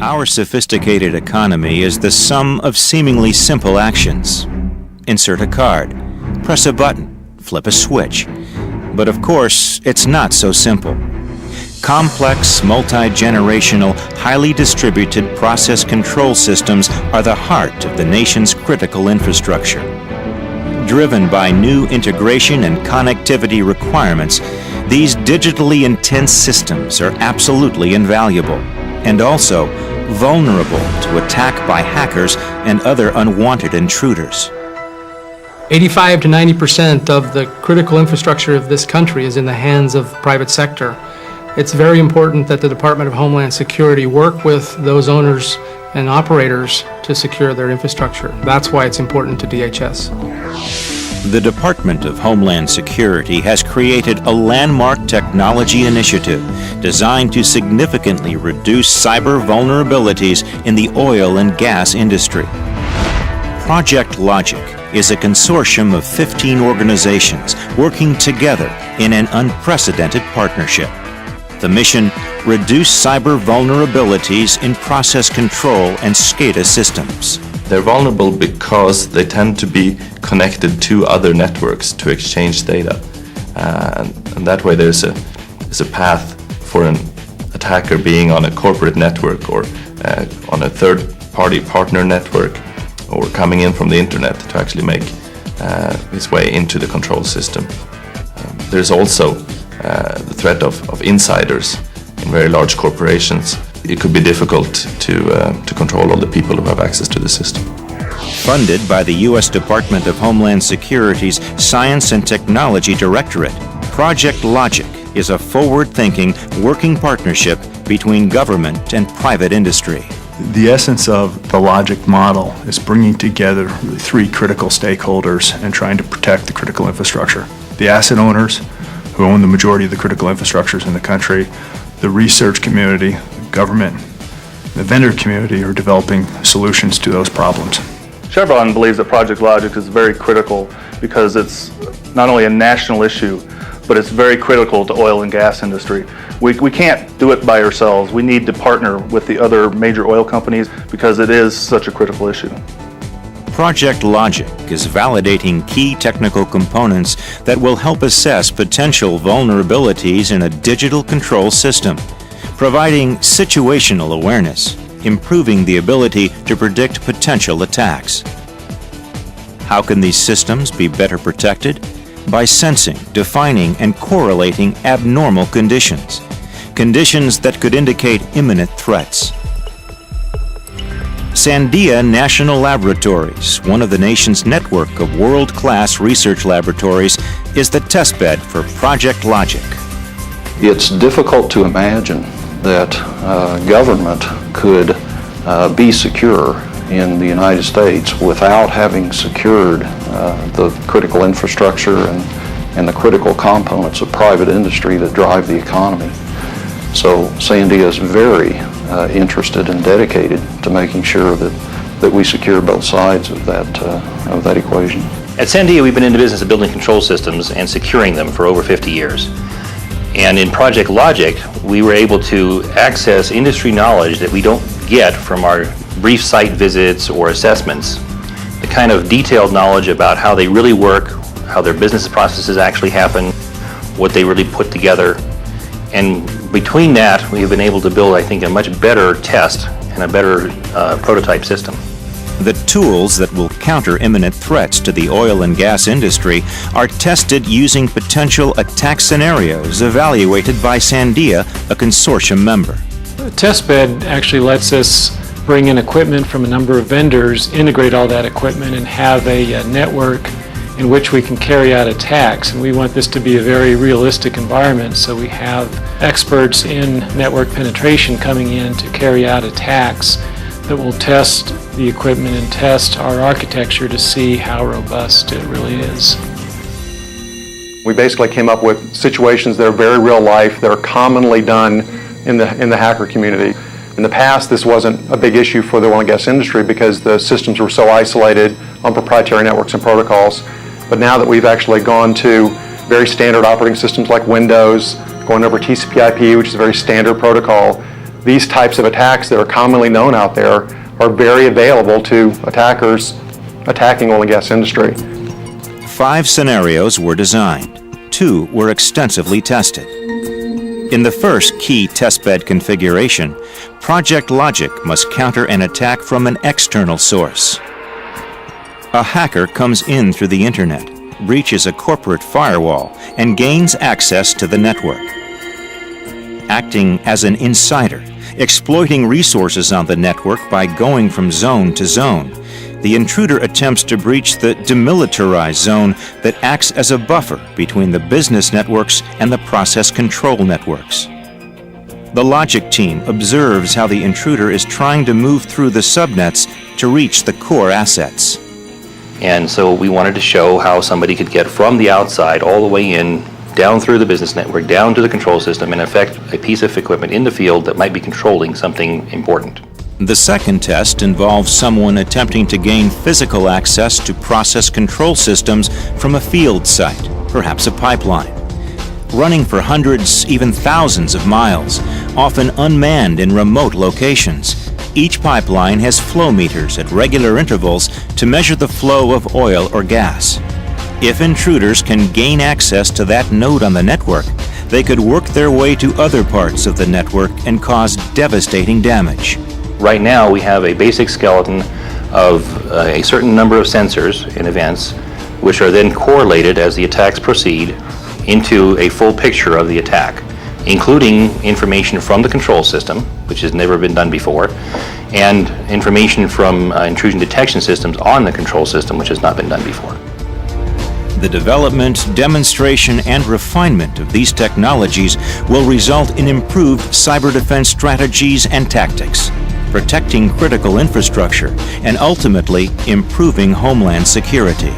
Our sophisticated economy is the sum of seemingly simple actions. Insert a card, press a button, flip a switch. But of course, it's not so simple. Complex, multi-generational, highly distributed process control systems are the heart of the nation's critical infrastructure. Driven by new integration and connectivity requirements, these digitally intense systems are absolutely invaluable and also vulnerable to attack by hackers and other unwanted intruders. 85 to 90% of the critical infrastructure of this country is in the hands of the private sector. It's very important that the Department of Homeland Security work with those owners and operators to secure their infrastructure. That's why it's important to DHS. The Department of Homeland Security has created a landmark technology initiative designed to significantly reduce cyber vulnerabilities in the oil and gas industry. Project Logic is a consortium of 15 organizations working together in an unprecedented partnership. The mission: reduce cyber vulnerabilities in process control and SCADA systems. They're vulnerable because they tend to be connected to other networks to exchange data. And that way there's a path for an attacker being on a corporate network or on a third-party partner network or coming in from the internet to actually make his way into the control system. There's also the threat of insiders in very large corporations. It could be difficult to control all the people who have access to the system. Funded by the U.S. Department of Homeland Security's Science and Technology Directorate, Project Logic is a forward-thinking, working partnership between government and private industry. The essence of the Logic model is bringing together really three critical stakeholders and trying to protect the critical infrastructure. The asset owners, who own the majority of the critical infrastructures in the country, the research community, government, the vendor community are developing solutions to those problems. Chevron believes that Project Logic is very critical because it's not only a national issue, but it's very critical to oil and gas industry. We can't do it by ourselves. We need to partner with the other major oil companies because it is such a critical issue. Project Logic is validating key technical components that will help assess potential vulnerabilities in a digital control system, providing situational awareness, improving the ability to predict potential attacks. How can these systems be better protected? By sensing, defining, and correlating abnormal conditions, conditions that could indicate imminent threats. Sandia National Laboratories, one of the nation's network of world-class research laboratories, is the testbed for Project Logic. It's difficult to imagine that government could be secure in the United States without having secured the critical infrastructure and the critical components of private industry that drive the economy. So Sandia is very interested and dedicated to making sure that we secure both sides of that equation. At Sandia, we've been in the business of building control systems and securing them for over 50 years. And in Project Logic, we were able to access industry knowledge that we don't get from our brief site visits or assessments. The kind of detailed knowledge about how they really work, how their business processes actually happen, what they really put together. And between that, we have been able to build, I think, a much better test and a better prototype system. The tools that will counter imminent threats to the oil and gas industry are tested using potential attack scenarios evaluated by Sandia, a consortium member. The testbed actually lets us bring in equipment from a number of vendors, integrate all that equipment, and have a network in which we can carry out attacks. And we want this to be a very realistic environment, so we have experts in network penetration coming in to carry out attacks that will test the equipment and test our architecture to see how robust it really is. We basically came up with situations that are very real life, that are commonly done in the hacker community. In the past, this wasn't a big issue for the oil and gas industry because the systems were so isolated on proprietary networks and protocols. But now that we've actually gone to very standard operating systems like Windows, going over TCP/IP, which is a very standard protocol, these types of attacks that are commonly known out there are very available to attackers attacking oil and gas industry. 5 scenarios were designed. 2 were extensively tested. In the first key testbed configuration, Project Logic must counter an attack from an external source. A hacker comes in through the internet, breaches a corporate firewall, and gains access to the network. Acting as an insider, exploiting resources on the network by going from zone to zone, the intruder attempts to breach the demilitarized zone that acts as a buffer between the business networks and the process control networks. The logic team observes how the intruder is trying to move through the subnets to reach the core assets. And so we wanted to show how somebody could get from the outside all the way in, down through the business network, down to the control system, and affect a piece of equipment in the field that might be controlling something important. The second test involves someone attempting to gain physical access to process control systems from a field site, perhaps a pipeline. Running for hundreds, even thousands of miles, often unmanned in remote locations, each pipeline has flow meters at regular intervals to measure the flow of oil or gas. If intruders can gain access to that node on the network, they could work their way to other parts of the network and cause devastating damage. Right now, we have a basic skeleton of a certain number of sensors and events, which are then correlated as the attacks proceed into a full picture of the attack, including information from the control system, which has never been done before, and information from intrusion detection systems on the control system, which has not been done before. The development, demonstration, and refinement of these technologies will result in improved cyber defense strategies and tactics, protecting critical infrastructure, and ultimately improving homeland security.